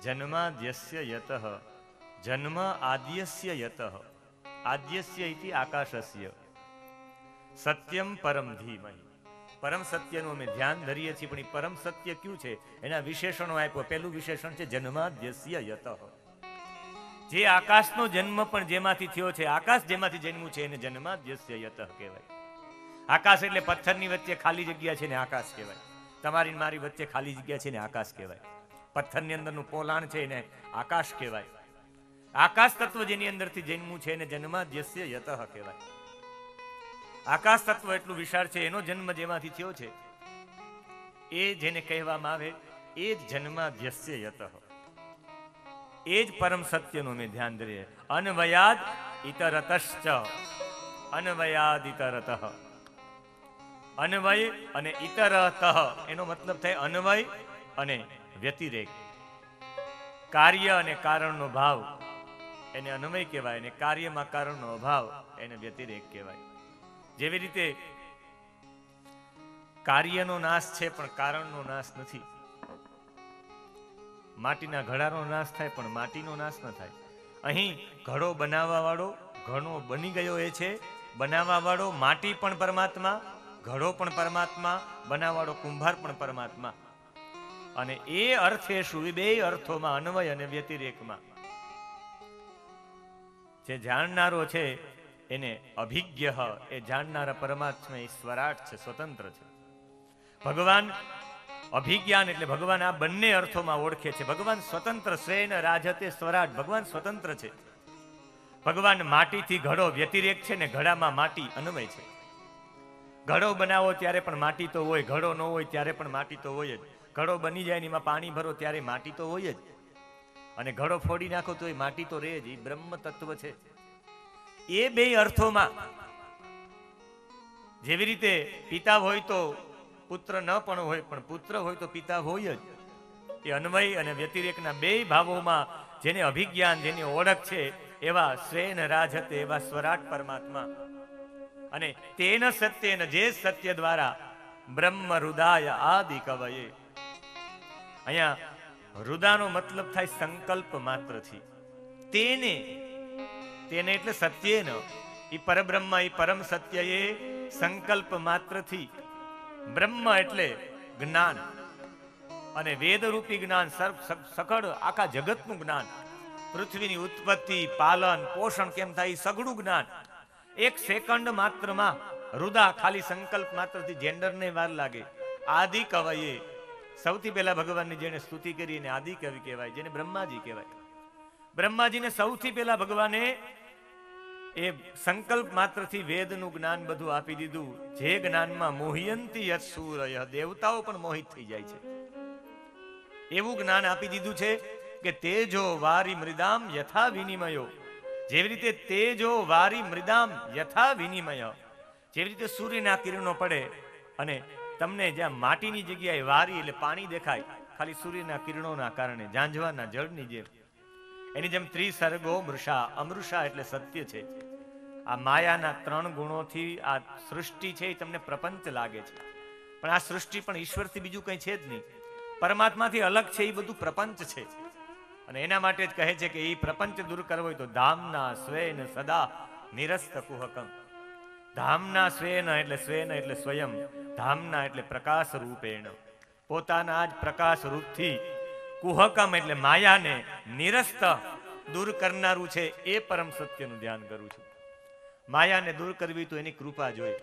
જન્માદ્યસ્ય યતઃ જન્મ આદ્યસ્ય યતઃ આદ્યસ્ય ઇતિ આકાશસ્ય સત્યમ પરમ ધીમહિ. પરમ સત્યનું અમે ધ્યાન ધરીએ છીએ, પણ એ પરમ સત્ય કયું છે એના વિશેષણો આપ્યો. પહેલું વિશેષણ છે જન્માદ્યસ્ય યતઃ. જે આકાશનો જન્મ પણ જેમાંથી થયો છે, આકાશ જેમાંથી જન્મ્યું છે એને જન્માદ્યસ્ય યતઃ કહેવાય. આકાશ એટલે પથ્થરની વચ્ચે ખાલી જગ્યા છે ને આકાશ કહેવાય. તમારી મારી વચ્ચે ખાલી જગ્યા છે ને આકાશ કહેવાય. પથ્થરની અંદરનું પોલાણ છે એને આકાશ કહેવાય. આકાશ તત્વ જેની અંદરથી જન્મ્યું છે એને જન્માદ્યસ્ય યતઃ કહેવાય. આકાશ તત્વ એટલું વિશાળ છે, એનો જન્મ જેમાંથી થયો છે એ જેને કહેવામાં આવે એ જ જન્માદ્યસ્ય યતઃ. એ જ પરમ સત્યનું અમે ધ્યાન ધરીએ. અન્વયાદ ઇતરતશ્ચ અન્વયાદ ઇતરતઃ. અન્વય અને ઇતરતઃ એનો મતલબ થાય અન્વય અને વ્યતિરેક. કાર્ય અને કારણનો ભાવ એને અન્વય કહેવાય, અને કાર્યમાં કારણનો અભાવ એને વ્યતિરેક કહેવાય. જેવી રીતે કાર્યનો નાશ છે પણ કારણનો નાશ નથી. માટીના ઘડાનો નાશ થાય પણ માટીનો નાશ ન થાય. અહીં ઘડો બનાવવા વાળો ઘણો બની ગયો એ છે. બનાવવા વાળો માટી પણ પરમાત્મા, ઘડો પણ પરમાત્મા, બનાવવાળો કુંભાર પણ પરમાત્મા. અને એ અર્થે શું? બે અર્થોમાં અન્વય અને વ્યતિરેકમાં જે જાણનારો છે એને અભિજ્ઞ, એ જાણનારા પરમાત્મા એ સ્વરાટ છે, સ્વતંત્ર છે. ભગવાન અભિજ્ઞાન એટલે ભગવાન આ બંને અર્થોમાં ઓળખે છે. ભગવાન સ્વતંત્ર, સ્વેન રાજતે સ્વરાટ. ભગવાન સ્વતંત્ર છે. ભગવાન માટીથી ઘડો વ્યતિરેક છે ને ઘડામાં માટી અન્વય છે. ઘડો બનાવો ત્યારે પણ માટી તો હોય, ઘડો ન હોય ત્યારે પણ માટી તો હોય જ. ઘડો બની જાય ને એમાં પાણી ભરો ત્યારે માટી તો હોય જ, અને ઘડો ફોડી નાખો તો એ માટી તો રહે જ. એ બ્રહ્મ તત્વ છે. એ બે અર્થોમાં જેવી રીતે પિતા હોય તો પુત્ર ન પણ હોય, પણ પુત્ર હોય તો પિતા હોય જ. એ અન્વય અને વ્યતિરેકના બે ભાવોમાં જેને અભિજ્ઞાન, જેની ઓળખ છે એવા સ્વેન રાજતે, એવા સ્વરાટ પરમાત્મા. અને તેન સત્યેન, જે સત્ય દ્વારા બ્રહ્મ હૃદાય આદિ કવયે. અહીંયા હૃદાનો મતલબ થાય સંકલ્પ માત્રથી. તેને એટલે સત્યેન, ઈ પરબ્રહ્મ, ઈ પરમ સત્ય એ સંકલ્પ માત્રથી. બ્રહ્મ એટલે જ્ઞાન, અને વેદરૂપી જ્ઞાન, સકળ આખા જગતનું જ્ઞાન. પૃથ્વીની ઉત્પત્તિ, પાલન, પોષણ કેમ થાય સઘળું જ્ઞાન એક સેકન્ડ માત્રમાં હૃદા, ખાલી સંકલ્પ માત્રથી. જેન્ડરને વાર લાગે. આદિ કવયે, સૌથી પહેલા ભગવાનની જેને સ્તુતિ કરી એને આદિ કવિ કહેવાય, જેને બ્રહ્માજી કહેવાય. બ્રહ્માજીને સૌથી પહેલા ભગવાને એ સંકલ્પ માત્રથી વેદનું જ્ઞાન બધું આપી દીધું. જે જ્ઞાનમાં મોહયંતી યત સૂરય, દેવતાઓ પણ મોહિત થઈ જાય છે એવું જ્ઞાન આપી દીધું છે કે તેજો વારી મૃદામ યથા વિનિમયો. જેવી રીતે તેજો વારી મૃદામ યથા વિનિમય, જેવી રીતે સૂર્યના કિરણો પડે અને તમને જ્યાં માટીની જગ્યાએ વારી એટલે પાણી દેખાય, ખાલી સૂર્યના કિરણોના કારણે, ઝાંઝવાના જળની જેમ. એની જેમ ત્રિસર્ગો મૃષા, અમૃષા એટલે સત્ય છે. આ માયાના 3 ગુણોથી આ સૃષ્ટિ છે એ તમને પ્રપંચ લાગે છે, પણ આ સૃષ્ટિ પણ ઈશ્વરથી બીજું કંઈ છે જ નહીં. પરમાત્માથી અલગ છે એ બધું પ્રપંચ છે. અને એના માટે જ કહે છે કે એ પ્રપંચ દૂર કરવો હોય તો ધામના સ્વેન સદા નિરસ્ત કુહકમ. ધામના સ્વેન એટલે સ્વયં, ધામના એટલે પ્રકાશ રૂપેણ, પોતાના જ પ્રકાશ રૂપથી. કુહકમ એટલે માયાને નિરસ્ત દૂર કરનારું છે. એ પરમ સત્યનું ધ્યાન કરું છું. માયાને દૂર કરવી તો એની કૃપા જોઈએ.